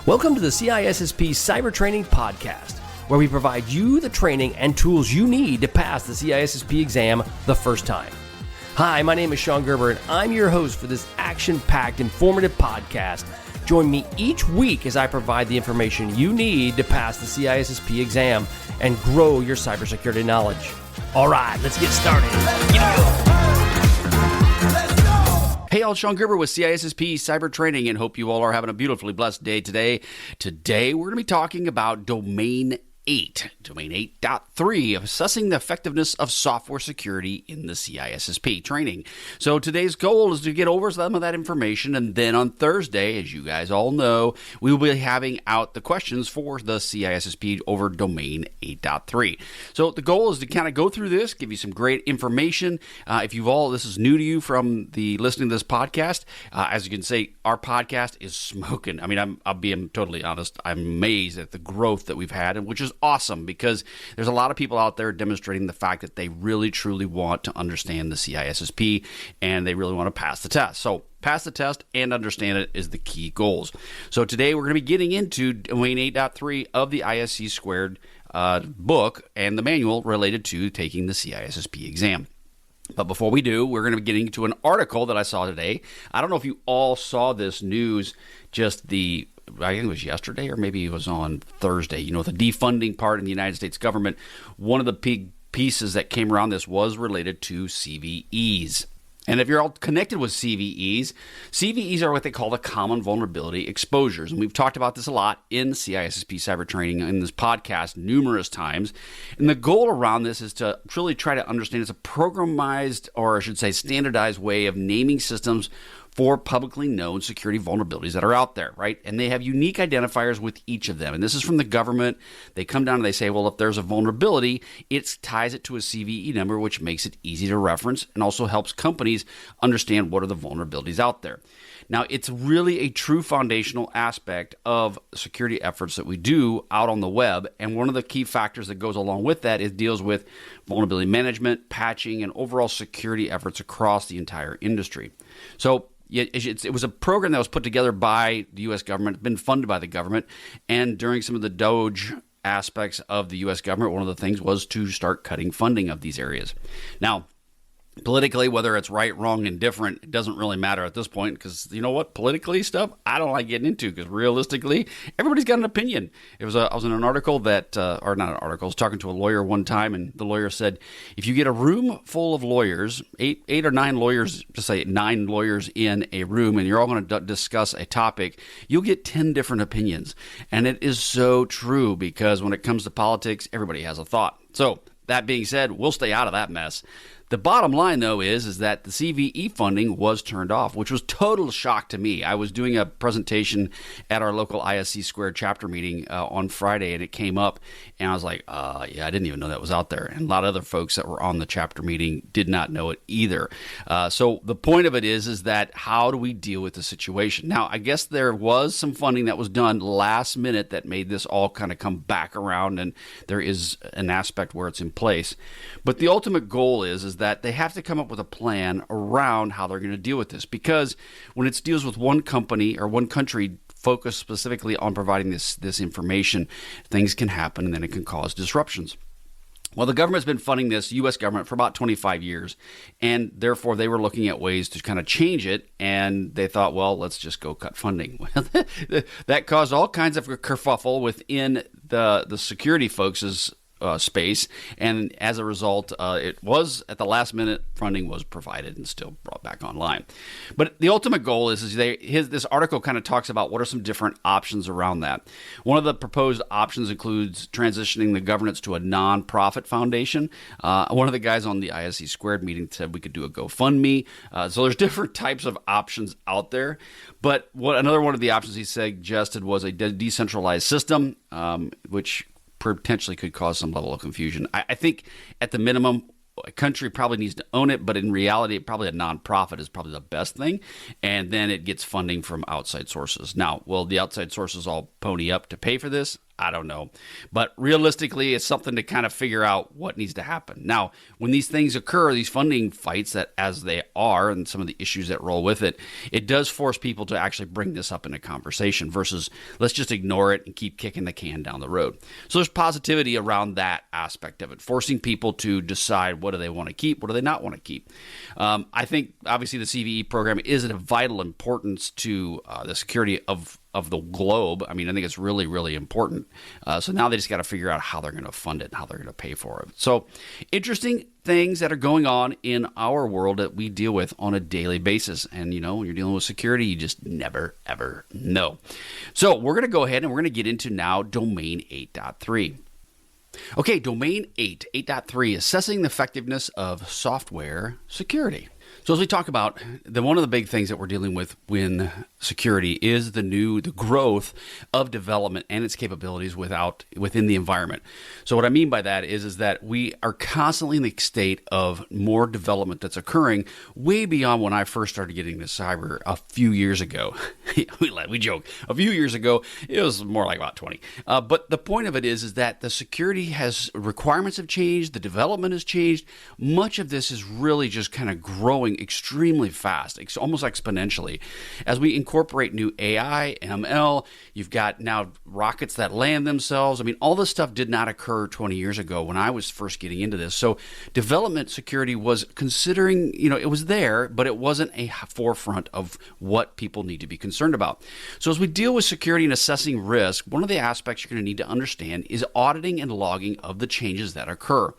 Welcome to the CISSP Cyber Training Podcast, where we provide you the training and tools you need to pass the CISSP exam the first time. Hi, my name is Sean Gerber, and I'm your host for this action-packed, informative podcast. Join me each week as I provide the information you need to pass the CISSP exam and grow your cybersecurity knowledge. All right, let's get started. Hey, all, Sean Gerber with CISSP Cyber Training, and hope you all are having a beautifully blessed day today. Today, we're going to be talking about Domain 8, Domain 8.3, of assessing the effectiveness of software security in the CISSP training. So today's goal is to get over some of that information, and then on Thursday, as you guys all know, we will be having out the questions for the CISSP over Domain 8.3. So the goal is to kind of go through this, give you some great information. If this is new to you from the listening to this podcast, as you can see, our podcast is smoking. I mean, I'll be totally honest, I'm amazed at the growth that we've had, and which is awesome because there's a lot of people out there demonstrating the fact that they really truly want to understand the CISSP and they really want to pass the test. So pass the test and understand it is the key goals. So today we're going to be getting into Domain 8.3 of the ISC Squared book and the manual related to taking the CISSP exam. But before we do, we're going to be getting to an article that I saw today. I don't know if you all saw this news, I think it was yesterday or maybe it was on Thursday. You know, the defunding part in the United States government, one of the big pieces that came around this was related to CVEs. And if you're all connected with CVEs, CVEs are what they call the common vulnerability exposures. And we've talked about this a lot in CISSP Cyber Training in this podcast numerous times. And the goal around this is to truly try to understand it's a programized, or I should say standardized way of naming systems for publicly known security vulnerabilities that are out there, right? And they have unique identifiers with each of them. And this is from the government. They come down and they say, well, if there's a vulnerability, it ties it to a CVE number, which makes it easy to reference and also helps companies understand what are the vulnerabilities out there. Now, it's really a true foundational aspect of security efforts that we do out on the web. And one of the key factors that goes along with that is deals with vulnerability management, patching, and overall security efforts across the entire industry. So it was a program that was put together by the U.S. government, been funded by the government, and during some of the DOGE aspects of the U.S. government, one of the things was to start cutting funding of these areas. Now, politically, whether it's right, wrong, and different, it doesn't really matter at this point because, you know what, politically stuff, I don't like getting into because realistically, everybody's got an opinion. I was in an article that, or not an article, I was talking to a lawyer one time, and the lawyer said, if you get a room full of lawyers, eight or nine lawyers, just say 9 lawyers in a room, and you're all going to discuss a topic, you'll get 10 different opinions. And it is so true because when it comes to politics, everybody has a thought. So that being said, we'll stay out of that mess. The bottom line, though, is that the CVE funding was turned off, which was total shock to me. I was doing a presentation at our local ISC Squared chapter meeting on Friday, and it came up, and I was like, yeah, I didn't even know that was out there. And a lot of other folks that were on the chapter meeting did not know it either. So the point of it is that how do we deal with the situation? Now, I guess there was some funding that was done last minute that made this all kind of come back around, and there is an aspect where it's in place. But the ultimate goal is that they have to come up with a plan around how they're going to deal with this. Because when it deals with one company or one country focused specifically on providing this information, things can happen and then it can cause disruptions. Well, the government's been funding this, U.S. government, for about 25 years, and therefore they were looking at ways to kind of change it, and they thought, well, let's just go cut funding. That caused all kinds of kerfuffle within the security folks' space, and as a result, it was at the last minute funding was provided and still brought back online. But the ultimate goal is this article kind of talks about what are some different options around that. One of the proposed options includes transitioning the governance to a non-profit foundation. One of the guys on the ISC Squared meeting said we could do a GoFundMe. So there's different types of options out there. But another one of the options he suggested was a decentralized system, which potentially could cause some level of confusion. I think at the minimum, a country probably needs to own it, but in reality, probably a nonprofit is probably the best thing. And then it gets funding from outside sources. Now, will the outside sources all pony up to pay for this? I don't know. But realistically, it's something to kind of figure out what needs to happen. Now, when these things occur, these funding fights that as they are and some of the issues that roll with it, it does force people to actually bring this up in a conversation versus let's just ignore it and keep kicking the can down the road. So there's positivity around that aspect of it, forcing people to decide what do they want to keep, what do they not want to keep. I think obviously the CVE program is of vital importance to the security of the globe. I mean, I think it's really, really important. So now they just got to figure out how they're going to fund it and how they're going to pay for it. So interesting things that are going on in our world that we deal with on a daily basis. And, you know, when you're dealing with security, you just never, ever know. So we're going to go ahead and we're going to get into now Domain 8.3. Okay, Domain 8.3, assessing the effectiveness of software security. So as we talk about, one of the big things that we're dealing with when security is the growth of development and its capabilities within the environment. So what I mean by that is that we are constantly in the state of more development that's occurring way beyond when I first started getting into cyber a few years ago. we joke. A few years ago, it was more like about 20. But the point of it is that the security requirements have changed, the development has changed. Much of this is really just kind of growing extremely fast, almost exponentially. As we incorporate new AI, ML, you've got now rockets that land themselves. I mean, all this stuff did not occur 20 years ago when I was first getting into this. So development security was considering, it was there, but it wasn't a forefront of what people need to be concerned about. So as we deal with security and assessing risk, one of the aspects you're going to need to understand is auditing and logging of the changes that occur.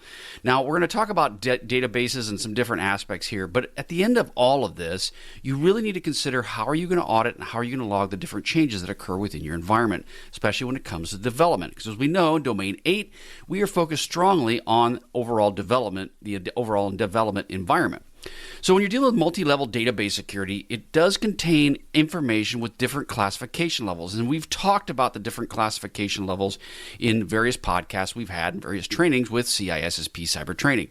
Now, we're going to talk about databases and some different aspects here, but at the end of all of this, you really need to consider how are you going to audit and how are you going to log the different changes that occur within your environment, especially when it comes to development. Because as we know, in Domain 8, we are focused strongly on overall development, the overall development environment. So when you're dealing with multi-level database security, it does contain information with different classification levels. And we've talked about the different classification levels in various podcasts we've had and various trainings with CISSP Cyber Training.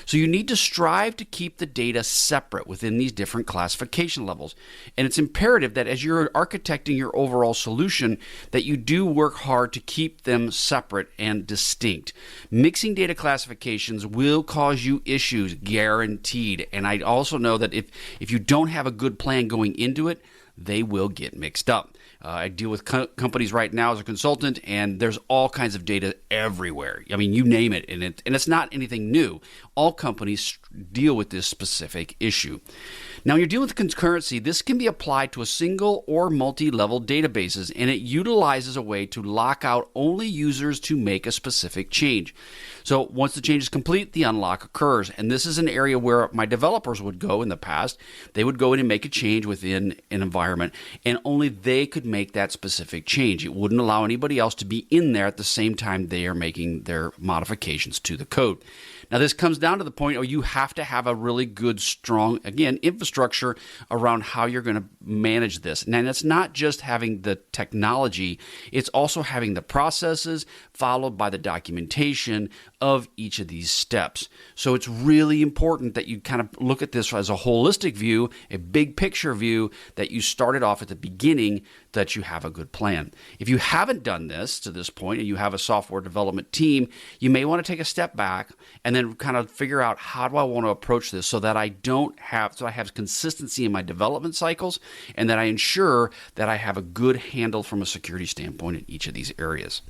So you need to strive to keep the data separate within these different classification levels. And it's imperative that as you're architecting your overall solution, that you do work hard to keep them separate and distinct. Mixing data classifications will cause you issues, guaranteed. And I also know that if you don't have a good plan going into it, they will get mixed up. I deal with companies right now as a consultant, and there's all kinds of data everywhere. I mean, you name it, and it's not anything new. All companies deal with this specific issue. Now, when you're dealing with concurrency, this can be applied to a single or multi-level databases, and it utilizes a way to lock out only users to make a specific change. So once the change is complete, the unlock occurs. And this is an area where my developers would go in the past. They would go in and make a change within an environment, and only they could make that specific change. It wouldn't allow anybody else to be in there at the same time they are making their modifications to the code. Now, this comes down to the point where you have to have a really good, strong, again, infrastructure around how you're going to manage this. And it's not just having the technology, it's also having the processes followed by the documentation of each of these steps. So it's really important that you kind of look at this as a holistic view, a big picture view, that you started off at the beginning, that you have a good plan. If you haven't done this to this point and you have a software development team, you may want to take a step back and then kind of figure out, how do I want to approach this so that I have consistency in my development cycles, and that I ensure that I have a good handle from a security standpoint in each of these areas.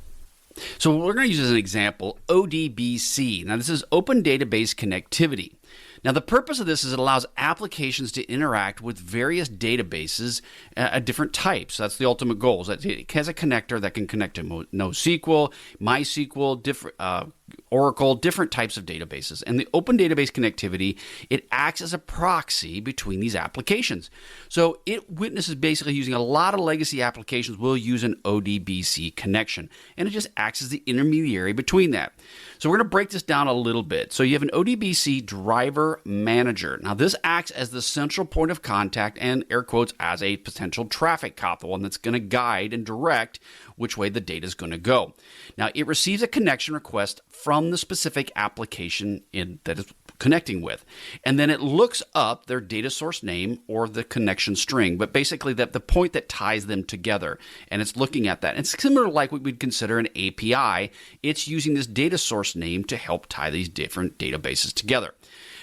So we're going to use as an example ODBC. Now, this is Open Database Connectivity. Now, the purpose of this is it allows applications to interact with various databases at different types. That's the ultimate goal. Is that it has a connector that can connect to NoSQL, MySQL, Oracle, different types of databases. And the open database connectivity, it acts as a proxy between these applications. So it witnesses basically using a lot of legacy applications will use an ODBC connection, and it just acts as the intermediary between that. So we're going to break this down a little bit. So you have an ODBC driver manager. Now, this acts as the central point of contact and, air quotes, as a potential traffic cop, the one that's going to guide and direct which way the data is going to go. Now, it receives a connection request from the specific application that it's connecting with. And then it looks up their data source name or the connection string, but basically the point that ties them together. And it's looking at that. It's similar to like what we'd consider an API. It's using this data source name to help tie these different databases together.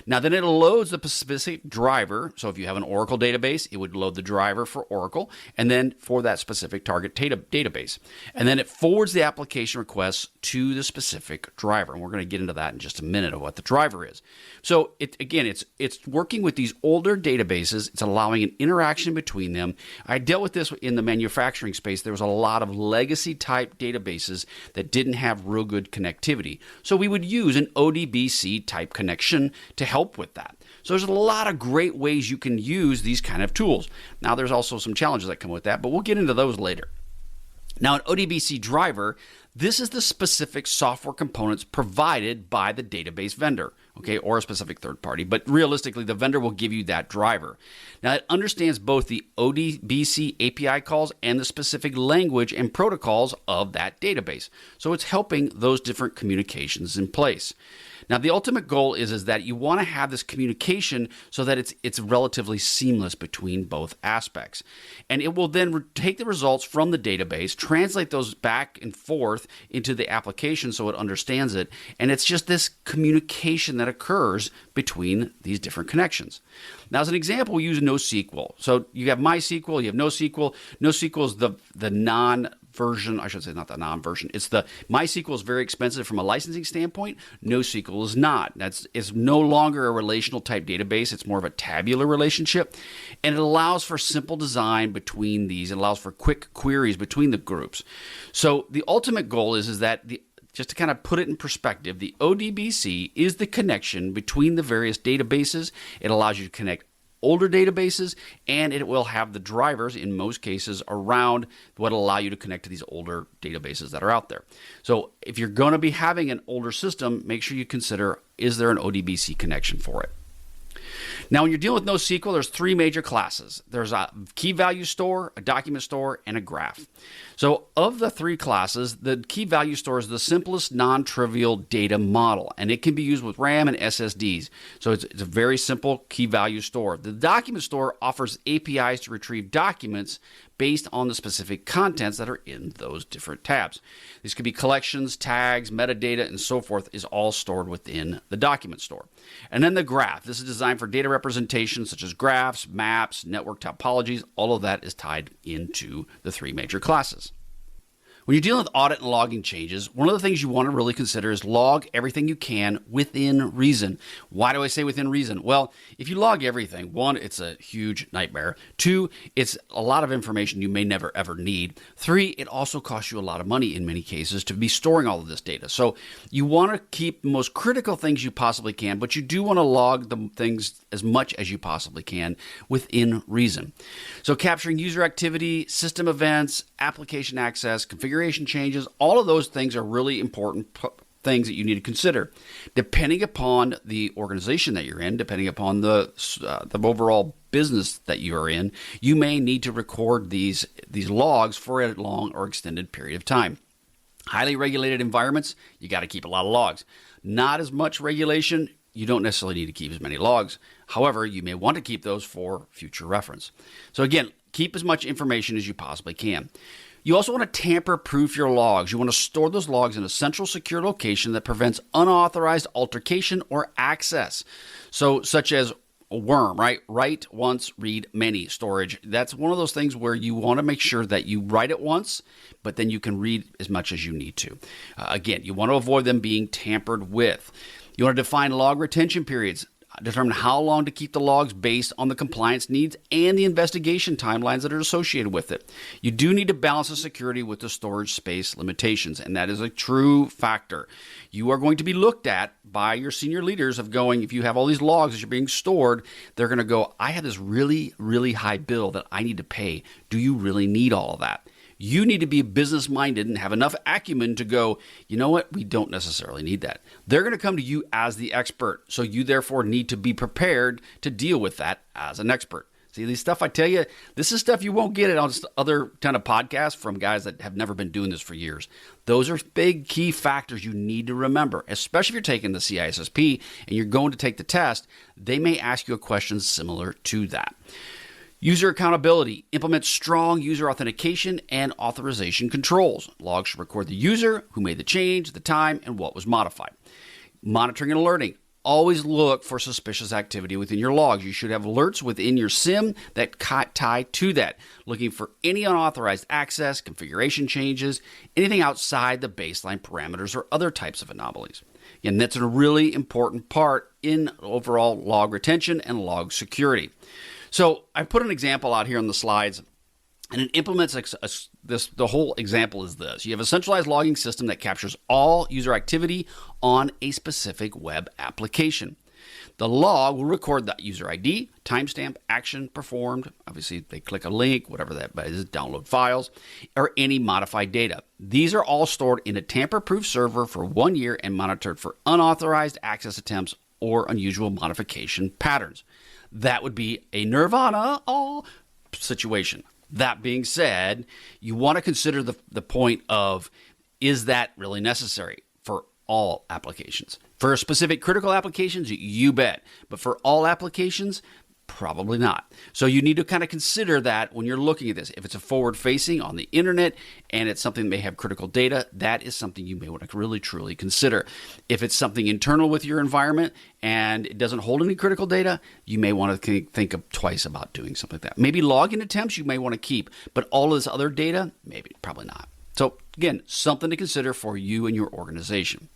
Now, then it loads the specific driver. So if you have an Oracle database, it would load the driver for Oracle and then for that specific target database. And then it forwards the application requests to the specific driver. And we're going to get into that in just a minute of what the driver is. So it's working with these older databases. It's allowing an interaction between them. I dealt with this in the manufacturing space. There was a lot of legacy type databases that didn't have real good connectivity. So we would use an ODBC type connection to help with that. So there's a lot of great ways you can use these kind of tools. Now, there's also some challenges that come with that, but we'll get into those later. Now, an ODBC driver, this is the specific software components provided by the database vendor, okay, or a specific third party. But realistically, the vendor will give you that driver. Now, it understands both the ODBC API calls and the specific language and protocols of that database. So it's helping those different communications in place. Now, the ultimate goal is that you want to have this communication so that it's relatively seamless between both aspects. And it will then take the results from the database, translate those back and forth into the application so it understands it. And it's just this communication that occurs between these different connections. Now, as an example, we use NoSQL. So you have MySQL, you have NoSQL. NoSQL is the non-version, I should say not the non-version. It's the MySQL is very expensive from a licensing standpoint. NoSQL is not. It's no longer a relational type database. It's more of a tabular relationship. And it allows for simple design between these. It allows for quick queries between the groups. So the ultimate goal is that just to kind of put it in perspective, the ODBC is the connection between the various databases. It allows you to connect older databases, and it will have the drivers, in most cases, around what will allow you to connect to these older databases that are out there. So if you're going to be having an older system, make sure you consider, is there an ODBC connection for it? Now, when you're dealing with NoSQL, there's three major classes. There's a key value store, a document store, and a graph. So of the three classes, the key value store is the simplest non-trivial data model, and it can be used with RAM and SSDs. So it's a very simple key value store. The document store offers APIs to retrieve documents based on the specific contents that are in those different tabs. These could be collections, tags, metadata, and so forth is all stored within the document store. And then the graph. This is designed for data representation such as graphs, maps, network topologies. All of that is tied into the three major classes. When you're dealing with audit and logging changes, one of the things you want to really consider is log everything you can within reason. Why do I say within reason? Well, if you log everything, one, it's a huge nightmare. Two, it's a lot of information you may never ever need. Three, it also costs you a lot of money in many cases to be storing all of this data. So you want to keep the most critical things you possibly can, but you do want to log the things as much as you possibly can within reason. So capturing user activity, system events, application access, configuration changes, all of those things are really important things that you need to consider. Depending upon the organization that you're in, depending upon the overall business that you are in, you may need to record these logs for a long or extended period of time. Highly regulated environments, you got to keep a lot of logs. Not as much regulation, you don't necessarily need to keep as many logs. However, you may want to keep those for future reference. So again, keep as much information as you possibly can. You also want to tamper-proof your logs. You want to store those logs in a central secure location that prevents unauthorized altercation or access. So such as a worm, right? Write once, read many storage. That's one of those things where you want to make sure that you write it once, but then you can read as much as you need to. Again, you want to avoid them being tampered with. You want to define log retention periods. Determine how long to keep the logs based on the compliance needs and the investigation timelines that are associated with it. You do need to balance the security with the storage space limitations, and that is a true factor. You are going to be looked at by your senior leaders of going, if you have all these logs that are being stored, they're going to go, I have this really, really high bill that I need to pay. Do you really need all of that? You need to be business-minded and have enough acumen to go, you know what, we don't necessarily need that. They're going to come to you as the expert, so you therefore need to be prepared to deal with that as an expert. See, these stuff I tell you, this is stuff you won't get it on other kind of podcasts from guys that have never been doing this for years. Those are big key factors you need to remember, especially if you're taking the CISSP and you're going to take the test. They may ask you a question similar to that. User accountability. Implement strong user authentication and authorization controls. Logs should record the user, who made the change, the time, and what was modified. Monitoring and alerting. Always look for suspicious activity within your logs. You should have alerts within your SIM that tie to that, looking for any unauthorized access, configuration changes, anything outside the baseline parameters or other types of anomalies. And that's a really important part in overall log retention and log security. So I put an example out here on the slides, and it implements this. The whole example is this. You have a centralized logging system that captures all user activity on a specific web application. The log will record the user ID, timestamp, action performed. Obviously, they click a link, whatever that is, download files, or any modified data. These are all stored in a tamper-proof server for 1 year and monitored for unauthorized access attempts or unusual modification patterns. That would be a nirvana situation. That being said, you want to consider the point of, is that really necessary for all applications? For specific critical applications, you bet. But for all applications, probably not. So you need to kind of consider that when you're looking at this. If it's a forward-facing on the internet and it's something that may have critical data, that is something you may want to really, truly consider. If it's something internal with your environment and it doesn't hold any critical data, you may want to think of twice about doing something like that. Maybe login attempts you may want to keep, but all of this other data, probably not. So again, something to consider for you and your organization.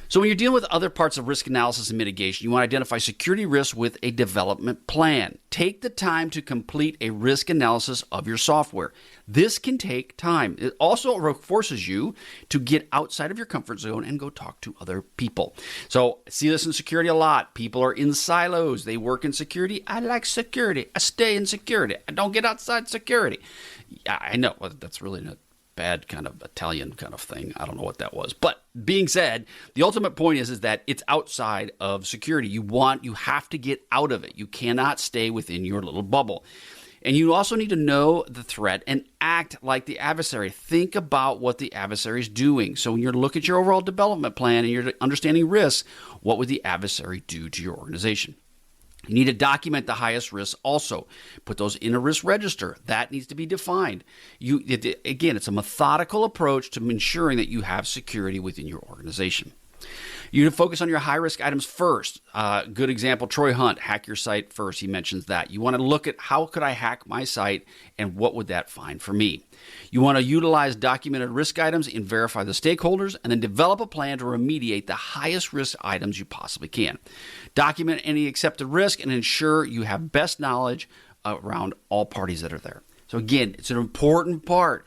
So when you're dealing with other parts of risk analysis and mitigation, you want to identify security risks with a development plan. Take the time to complete a risk analysis of your software. This can take time. It also forces you to get outside of your comfort zone and go talk to other people. So I see this in security a lot. People are in silos. They work in security. I like security. I stay in security. I don't get outside security. Yeah, I know. That's really not bad kind of Italian kind of thing. I don't know what that was. But being said, the ultimate point is that it's outside of security. You have to get out of it. You cannot stay within your little bubble. And you also need to know the threat and act like the adversary. Think about what the adversary is doing. So when you look at your overall development plan and you're understanding risks, what would the adversary do to your organization? You need to document the highest risks also. Put those in a risk register. That needs to be defined. Again, it's a methodical approach to ensuring that you have security within your organization. You need to focus on your high-risk items first. Good example, Troy Hunt, hack your site first. He mentions that. You want to look at how could I hack my site and what would that find for me. You want to utilize documented risk items and verify the stakeholders and then develop a plan to remediate the highest risk items you possibly can. Document any accepted risk and ensure you have best knowledge around all parties that are there. So again, it's an important part.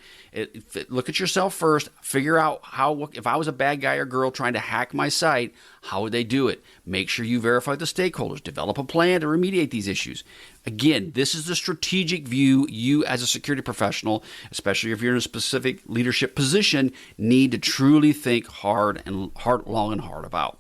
Look at yourself first. Figure out if I was a bad guy or girl trying to hack my site, how would they do it? Make sure you verify the stakeholders. Develop a plan to remediate these issues. Again, this is the strategic view you as a security professional, especially if you're in a specific leadership position, need to truly think long and hard about.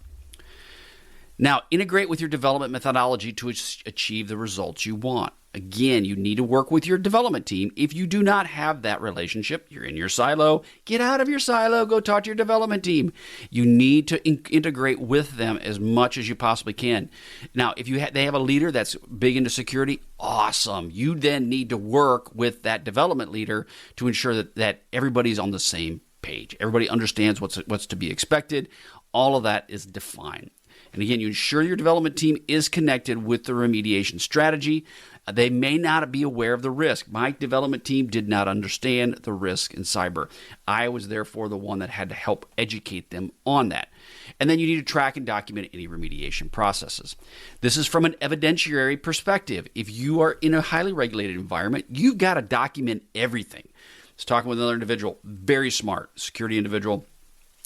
Now, integrate with your development methodology to achieve the results you want. Again, you need to work with your development team. If you do not have that relationship, you're in your silo, get out of your silo, go talk to your development team. You need to integrate with them as much as you possibly can. Now, if they have a leader that's big into security, awesome. You then need to work with that development leader to ensure that everybody's on the same page. Everybody understands what's to be expected. All of that is defined. And again, you ensure your development team is connected with the remediation strategy. They may not be aware of the risk. My development team did not understand the risk in cyber. I was therefore the one that had to help educate them on that. And then you need to track and document any remediation processes. This is from an evidentiary perspective. If you are in a highly regulated environment, you've got to document everything. I was talking with another individual, very smart security individual.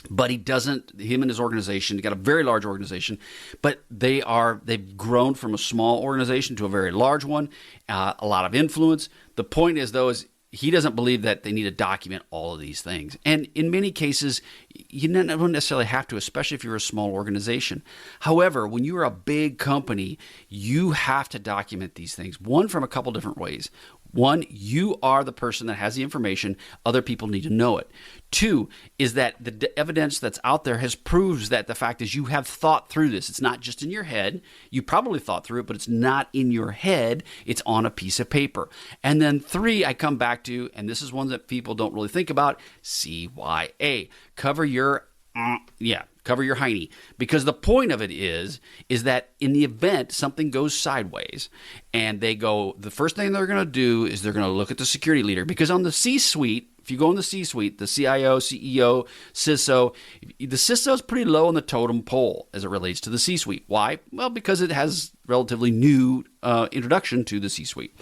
But him and his organization, they got a very large organization, but they've grown from a small organization to a very large one, a lot of influence. The point is, though, is he doesn't believe that they need to document all of these things. And in many cases, you don't necessarily have to, especially if you're a small organization. However, when you're a big company, you have to document these things. One, from a couple different ways. One, you are the person that has the information. Other people need to know it. Two, is that the evidence that's out there has proves that the fact is you have thought through this. It's not just in your head. You probably thought through it, but it's not in your head. It's on a piece of paper. And then three, I come back to, and this is one that people don't really think about, CYA. Cover your hiney. Because the point of it is that in the event something goes sideways and the first thing they're going to do is they're going to look at the security leader. Because on the C-suite, if you go in the C-suite, the CIO, CEO, CISO, the CISO is pretty low on the totem pole as it relates to the C-suite. Why? Well, because it has relatively new introduction to the C-suite.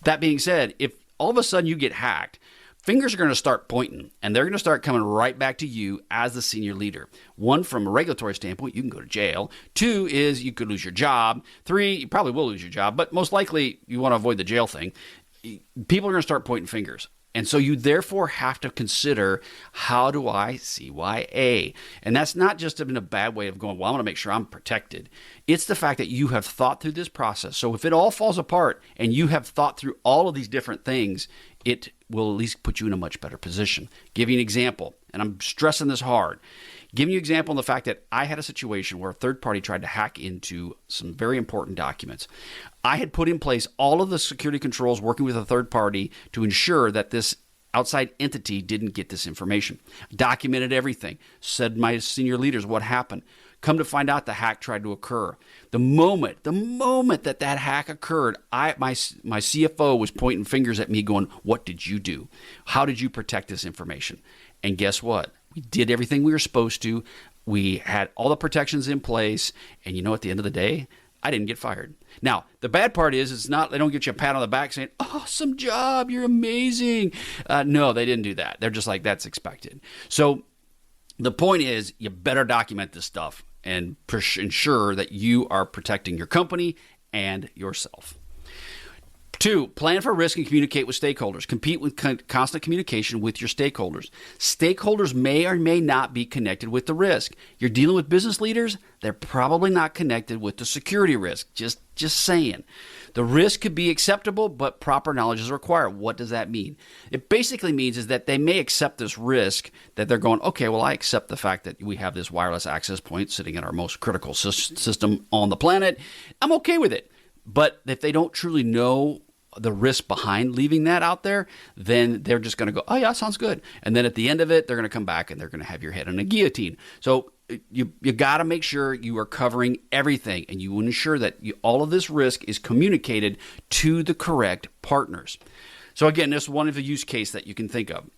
That being said, if all of a sudden you get hacked, fingers are going to start pointing, and they're going to start coming right back to you as the senior leader. One, from a regulatory standpoint, you can go to jail. Two is you could lose your job. Three, you probably will lose your job, but most likely you want to avoid the jail thing. People are going to start pointing fingers. And so you therefore have to consider, how do I CYA? And that's not just in a bad way of going, well, I want to make sure I'm protected. It's the fact that you have thought through this process. So if it all falls apart and you have thought through all of these different things, it will at least put you in a much better position. Give you an example, and I'm stressing this hard. Giving you an example on the fact that I had a situation where a third party tried to hack into some very important documents. I had put in place all of the security controls working with a third party to ensure that this outside entity didn't get this information. Documented everything. Said my senior leaders what happened. Come to find out, the hack tried to occur. The moment that hack occurred, my CFO was pointing fingers at me going, what did you do? How did you protect this information? And guess what? We did everything we were supposed to. We had all the protections in place. And at the end of the day, I didn't get fired. Now, the bad part is it's not, they don't get you a pat on the back saying, awesome job, you're amazing. No, they didn't do that. They're just like, that's expected. So the point is, you better document this stuff and ensure that you are protecting your company and yourself. Two, plan for risk and communicate with stakeholders. Compete with constant communication with your stakeholders. Stakeholders may or may not be connected with the risk. You're dealing with business leaders, they're probably not connected with the security risk. Just saying. The risk could be acceptable, but proper knowledge is required. What does that mean? It basically means is that they may accept this risk, that they're going, okay, well, I accept the fact that we have this wireless access point sitting in our most critical system on the planet. I'm okay with it. But if they don't truly know the risk behind leaving that out there, then they're just going to go, oh yeah, sounds good. And then at the end of it, they're going to come back and they're going to have your head on a guillotine. So you got to make sure you are covering everything, and you ensure that all of this risk is communicated to the correct partners. So again, this is one of the use case that you can think of.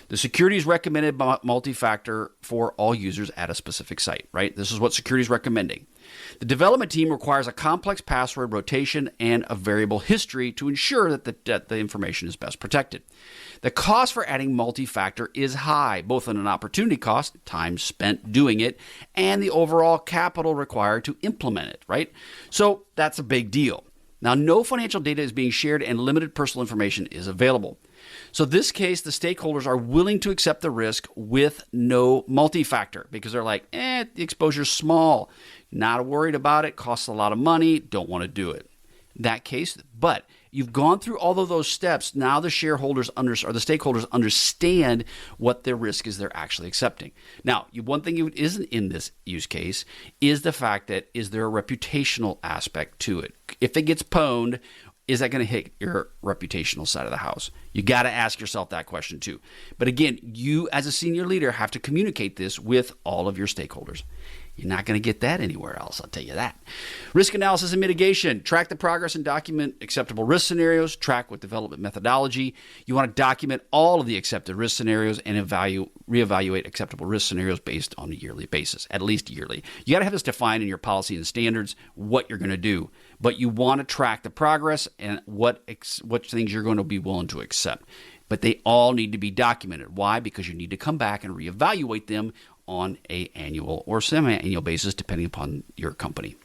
The security is recommended by multi-factor for all users at a specific site, right? This is what security is recommending. The development team requires a complex password rotation and a variable history to ensure that the information is best protected. The cost for adding multi-factor is high, both on an opportunity cost, time spent doing it, and the overall capital required to implement it, right? So that's a big deal. Now, no financial data is being shared and limited personal information is available. So in this case, the stakeholders are willing to accept the risk with no multi-factor because they're like, the exposure's small, not worried about it, costs a lot of money, don't want to do it. In that case, but you've gone through all of those steps. Now the shareholders or the stakeholders understand what their risk is they're actually accepting. Now, one thing that isn't in this use case is the fact that is there a reputational aspect to it? If it gets pwned, is that going to hit your reputational side of the house? You got to ask yourself that question too. But again, you as a senior leader have to communicate this with all of your stakeholders. You're not going to get that anywhere else, I'll tell you that. Risk analysis and mitigation. Track the progress and document acceptable risk scenarios. Track with development methodology. You want to document all of the accepted risk scenarios and reevaluate acceptable risk scenarios based on a yearly basis, at least yearly. You got to have this defined in your policy and standards, what you're going to do. But you want to track the progress and what things you're going to be willing to accept. But they all need to be documented. Why? Because you need to come back and reevaluate them on an annual or semi-annual basis, depending upon your company.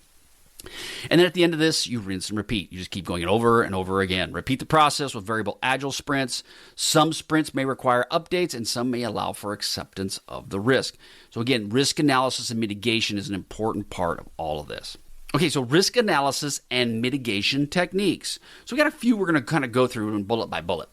And then at the end of this, you rinse and repeat. You just keep going over and over again. Repeat the process with variable agile sprints. Some sprints may require updates and some may allow for acceptance of the risk. So again, risk analysis and mitigation is an important part of all of this. Okay, so risk analysis and mitigation techniques. So we got a few we're going to kind of go through bullet by bullet.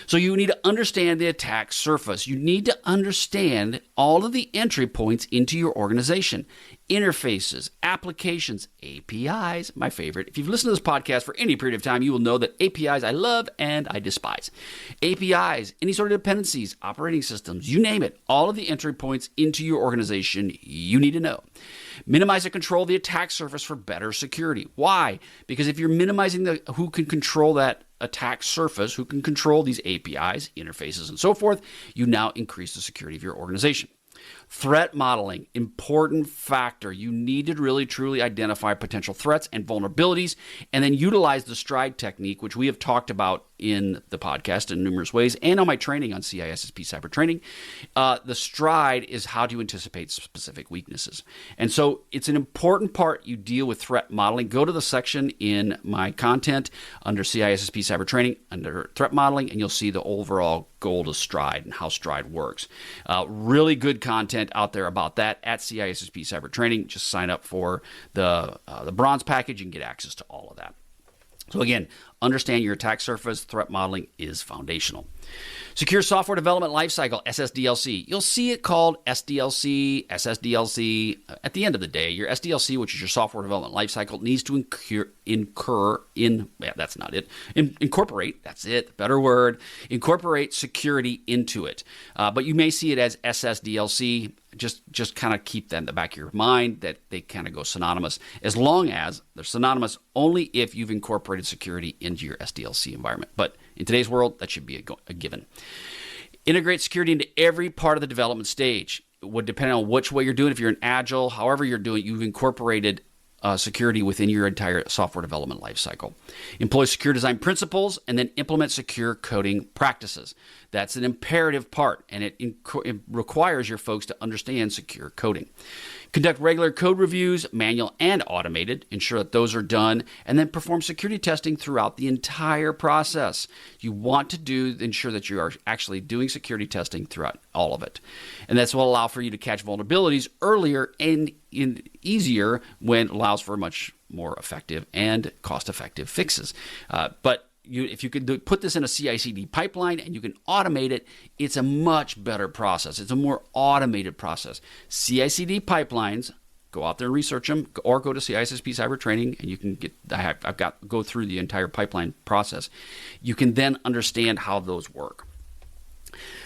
So you need to understand the attack surface. You need to understand all of the entry points into your organization. Interfaces, applications, APIs, my favorite. If you've listened to this podcast for any period of time, you will know that APIs I love and I despise. APIs, any sort of dependencies, operating systems, you name it, all of the entry points into your organization you need to know. Minimize and control the attack surface for better security. Why? Because if you're minimizing who can control that attack surface, who can control these APIs, interfaces, and so forth, you now increase the security of your organization. Threat modeling, important factor. You need to really truly identify potential threats and vulnerabilities and then utilize the STRIDE technique, which we have talked about in the podcast in numerous ways and on my training on CISSP Cyber Training. The STRIDE is how to anticipate specific weaknesses. And so it's an important part you deal with threat modeling. Go to the section in my content under CISSP Cyber Training, under threat modeling, and you'll see the overall goal to STRIDE and how STRIDE works. Really good content out there about that at CISSP Cyber Training. Just sign up for the bronze package and get access to all of that. So again, understand your attack surface. Threat modeling is foundational. Secure Software Development Lifecycle, SSDLC. You'll see it called SDLC, SSDLC. At the end of the day, your SDLC, which is your software development lifecycle, needs to incorporate, that's it, better word, incorporate security into it. But you may see it as SSDLC. Just kind of keep that in the back of your mind that they kind of go synonymous, as long as they're synonymous only if you've incorporated security into your SDLC environment. But in today's world, that should be a given. Integrate security into every part of the development stage. It would depend on which way you're doing. If you're in Agile, however you're doing, you've incorporated security within your entire software development lifecycle. Employ secure design principles and then implement secure coding practices. That's an imperative part, and it requires your folks to understand secure coding. Conduct regular code reviews, manual and automated. Ensure that those are done, and then perform security testing throughout the entire process. You want to ensure that you are actually doing security testing throughout all of it. And this will allow for you to catch vulnerabilities earlier and easier when it allows for much more effective and cost-effective fixes. If you could put this in a CI/CD pipeline and you can automate it, it's a much better process. It's a more automated process. CI/CD pipelines, go out there and research them, or go to CISSP Cyber Training and you can go through the entire pipeline process. You can then understand how those work.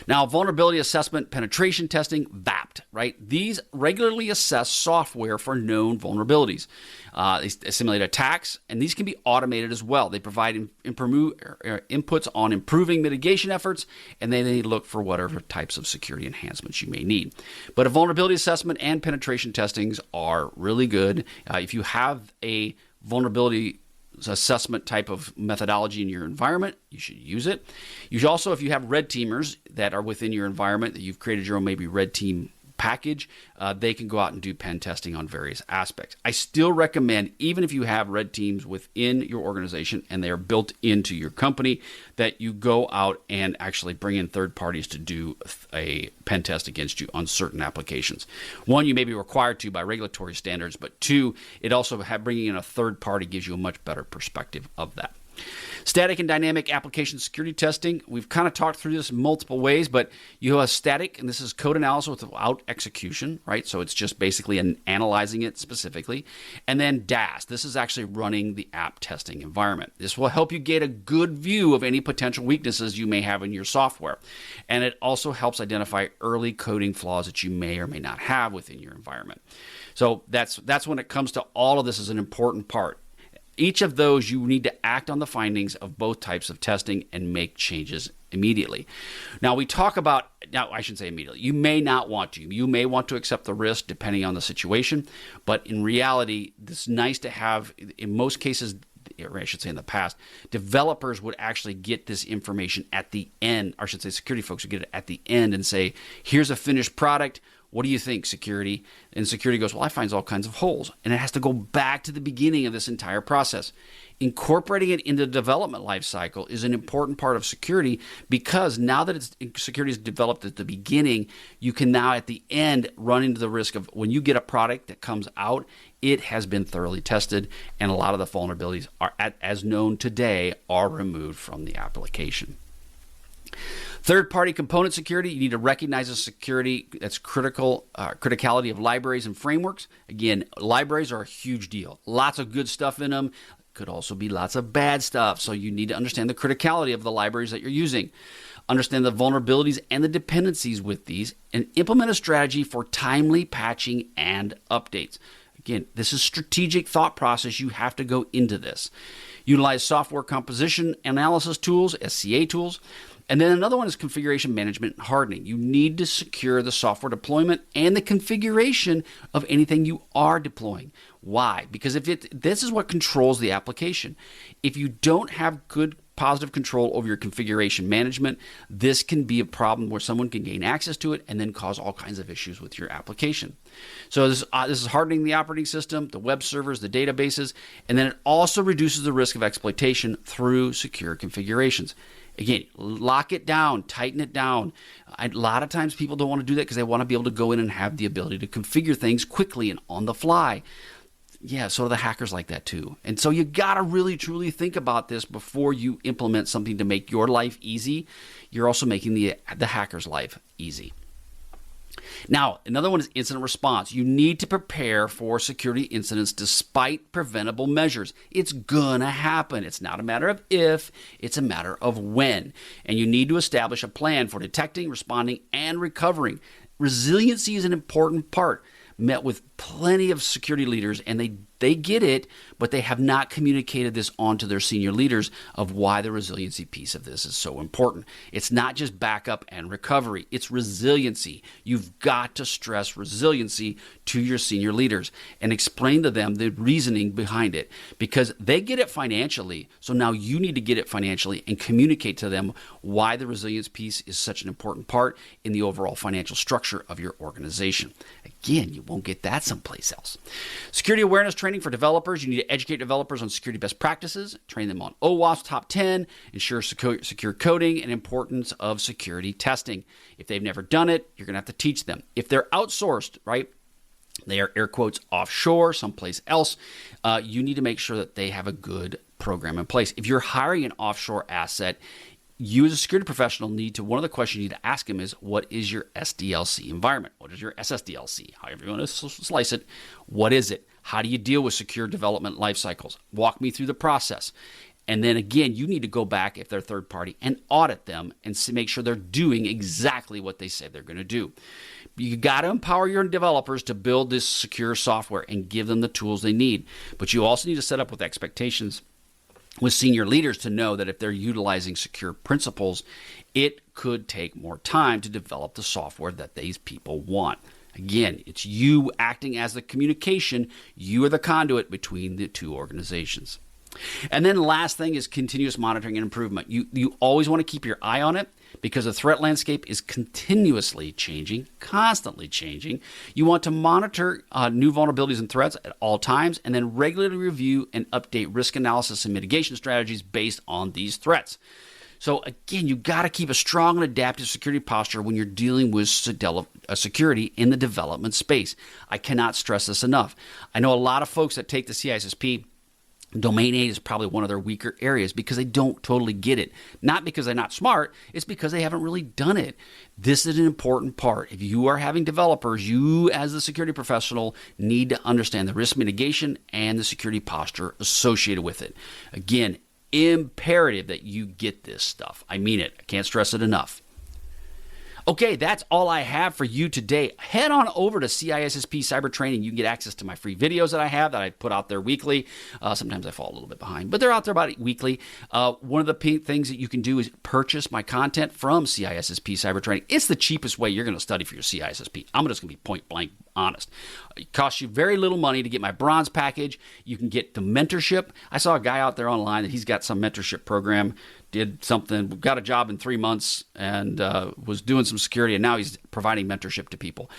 Now, vulnerability assessment, penetration testing, VAPT, right? These regularly assess software for known vulnerabilities. They simulate attacks, and these can be automated as well. They provide inputs on improving mitigation efforts, and then they look for whatever types of security enhancements you may need. But a vulnerability assessment and penetration testings are really good. If you have a vulnerability assessment type of methodology in your environment, you should use it. You should also, if you have red teamers that are within your environment, that you've created your own maybe red team package, they can go out and do pen testing on various aspects. I still recommend, even if you have red teams within your organization and they are built into your company, that you go out and actually bring in third parties to do a pen test against you on certain applications. One, you may be required to by regulatory standards, but two, it also bringing in a third party gives you a much better perspective of that. Static and dynamic application security testing. We've kind of talked through this in multiple ways, but you have static, and this is code analysis without execution, right? So it's just basically analyzing it specifically. And then DAS. This is actually running the app testing environment. This will help you get a good view of any potential weaknesses you may have in your software. And it also helps identify early coding flaws that you may or may not have within your environment. So that's when it comes to all of this is an important part. Each of those, you need to act on the findings of both types of testing and make changes immediately. Now, I shouldn't say immediately. You may not want to. You may want to accept the risk depending on the situation. But in reality, it's nice to have, in most cases, or I should say in the past, developers would actually get this information at the end, or I should say security folks would get it at the end and say, here's a finished product. what do you think, security? And security goes, well, I find all kinds of holes. And it has to go back to the beginning of this entire process. Incorporating it into the development life cycle is an important part of security, because now that security is developed at the beginning, you can now at the end run into the risk of when you get a product that comes out, it has been thoroughly tested, and a lot of the vulnerabilities are, as known today, are removed from the application. Third-party component security, you need to recognize the security that's criticality of libraries and frameworks. Again, libraries are a huge deal. Lots of good stuff in them. Could also be lots of bad stuff. So you need to understand the criticality of the libraries that you're using. Understand the vulnerabilities and the dependencies with these, and implement a strategy for timely patching and updates. Again, this is strategic thought process. You have to go into this. Utilize software composition analysis tools, SCA tools. And then another one is configuration management and hardening. You need to secure the software deployment and the configuration of anything you are deploying. Why? Because this is what controls the application. If you don't have good positive control over your configuration management, this can be a problem where someone can gain access to it and then cause all kinds of issues with your application. So this is hardening the operating system, the web servers, the databases, and then it also reduces the risk of exploitation through secure configurations. Again, lock it down, tighten it down. A lot of times people don't want to do that because they want to be able to go in and have the ability to configure things quickly and on the fly. Yeah, so the hackers like that too. And so you got to really, truly think about this before you implement something to make your life easy. You're also making the hacker's life easy. Now, another one is incident response. You need to prepare for security incidents despite preventable measures. It's going to happen. It's not a matter of if, it's a matter of when. And you need to establish a plan for detecting, responding, and recovering. Resiliency is an important part. Met with plenty of security leaders, and they get it, but they have not communicated this on to their senior leaders of why the resiliency piece of this is so important. It's not just backup and recovery. It's resiliency. You've got to stress resiliency to your senior leaders and explain to them the reasoning behind it, because they get it financially. So now you need to get it financially and communicate to them why the resilience piece is such an important part in the overall financial structure of your organization. Again, you won't get that someplace else. Security awareness training for developers. You need to educate developers on security best practices, train them on OWASP top 10, ensure secure coding, and importance of security testing. If they've never done it, you're going to have to teach them. If they're outsourced, right, they are air quotes offshore, someplace else, you need to make sure that they have a good program in place. If you're hiring an offshore asset, you as a security professional one of the questions you need to ask him is, what is your SDLC environment? What is your SSDLC? However you want to slice it, what is it? How do you deal with secure development life cycles? Walk me through the process. And then again, you need to go back if they're third party and audit them and make sure they're doing exactly what they say they're going to do. You got to empower your developers to build this secure software and give them the tools they need. But you also need to set up with expectations with senior leaders to know that if they're utilizing secure principles, it could take more time to develop the software that these people want. Again, it's you acting as the communication. You are the conduit between the two organizations. And then the last thing is continuous monitoring and improvement. You always want to keep your eye on it because the threat landscape is continuously changing, constantly changing. You want to monitor new vulnerabilities and threats at all times and then regularly review and update risk analysis and mitigation strategies based on these threats. So again, you got to keep a strong and adaptive security posture when you're dealing with security in the development space. I cannot stress this enough. I know a lot of folks that take the CISSP Domain 8 is probably one of their weaker areas because they don't totally get it. Not because they're not smart, it's because they haven't really done it. This is an important part. If you are having developers, you as the security professional need to understand the risk mitigation and the security posture associated with it. Again, imperative that you get this stuff. I mean it. I can't stress it enough. Okay, that's all I have for you today. Head on over to CISSP Cyber Training. You can get access to my free videos that I have that I put out there weekly. Sometimes I fall a little bit behind, but they're out there about weekly. One of the things that you can do is purchase my content from CISSP Cyber Training. It's the cheapest way you're going to study for your CISSP. I'm just going to be point blank honest. It costs you very little money to get my bronze package. You can get the mentorship. I saw a guy out there online that he's got some mentorship program. did something, got a job in 3 months, and was doing some security, and now he's providing mentorship to people.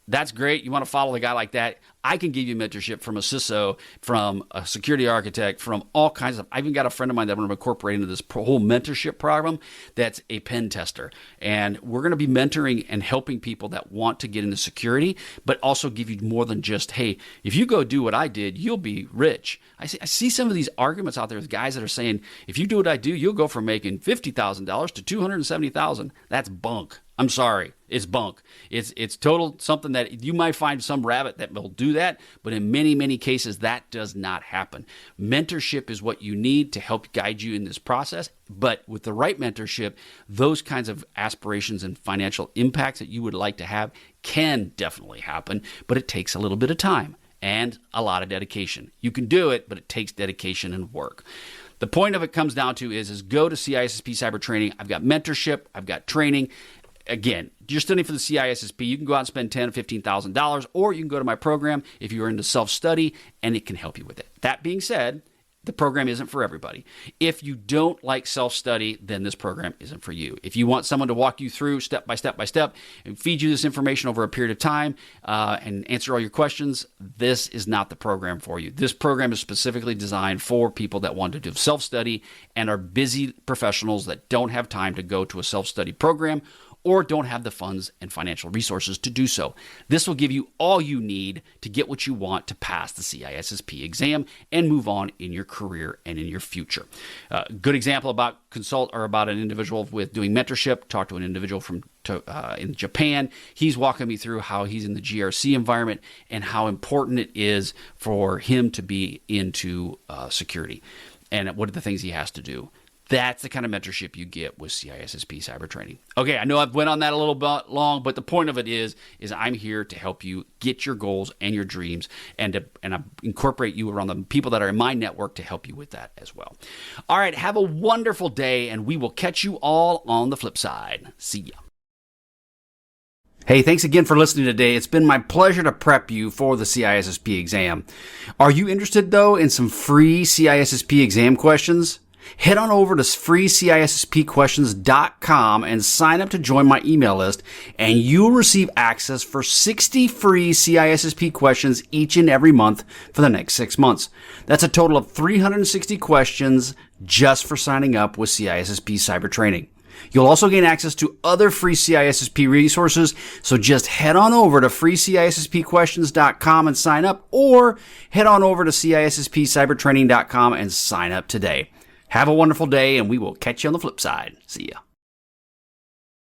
That's great. You want to follow a guy like that? I can give you mentorship from a CISO, from a security architect, from all kinds of. I even got a friend of mine that I'm going to incorporate into this whole mentorship program that's a pen tester. And we're going to be mentoring and helping people that want to get into security, but also give you more than just, hey, if you go do what I did, you'll be rich. I see some of these arguments out there with guys that are saying, if you do what I do, you'll go from making $50,000 to $270,000. That's bunk. I'm sorry. It's bunk. It's total something that you might find some rabbit that will do that, but in many, many cases, that does not happen. Mentorship is what you need to help guide you in this process, but with the right mentorship, those kinds of aspirations and financial impacts that you would like to have can definitely happen, but it takes a little bit of time and a lot of dedication. You can do it, but it takes dedication and work. The point of it comes down to is go to CISSP Cyber Training. I've got mentorship. I've got training. Again, you're studying for the CISSP, you can go out and spend $10,000 or $15,000, or you can go to my program if you're into self-study, and it can help you with it. That being said, the program isn't for everybody. If you don't like self-study, then this program isn't for you. If you want someone to walk you through step by step by step and feed you this information over a period of time and answer all your questions, this is not the program for you. This program is specifically designed for people that want to do self-study and are busy professionals that don't have time to go to a self-study program or don't have the funds and financial resources to do so. This will give you all you need to get what you want to pass the CISSP exam and move on in your career and in your future. Good example about about an individual with doing mentorship. Talked to an individual in Japan. He's walking me through how he's in the GRC environment and how important it is for him to be into security and what are the things he has to do. That's the kind of mentorship you get with CISSP Cyber Training. Okay, I know I've went on that a little bit long, but the point of it is I'm here to help you get your goals and your dreams and I incorporate you around the people that are in my network to help you with that as well. All right, have a wonderful day, and we will catch you all on the flip side. See ya. Hey, thanks again for listening today. It's been my pleasure to prep you for the CISSP exam. Are you interested, though, in some free CISSP exam questions? Head on over to freecisspquestions.com and sign up to join my email list, and you'll receive access for 60 free CISSP questions each and every month for the next 6 months. That's a total of 360 questions just for signing up with CISSP Cyber Training. You'll also gain access to other free CISSP resources, so just head on over to freecisspquestions.com and sign up, or head on over to CISSPcybertraining.com and sign up today. Have a wonderful day, and we will catch you on the flip side. See ya.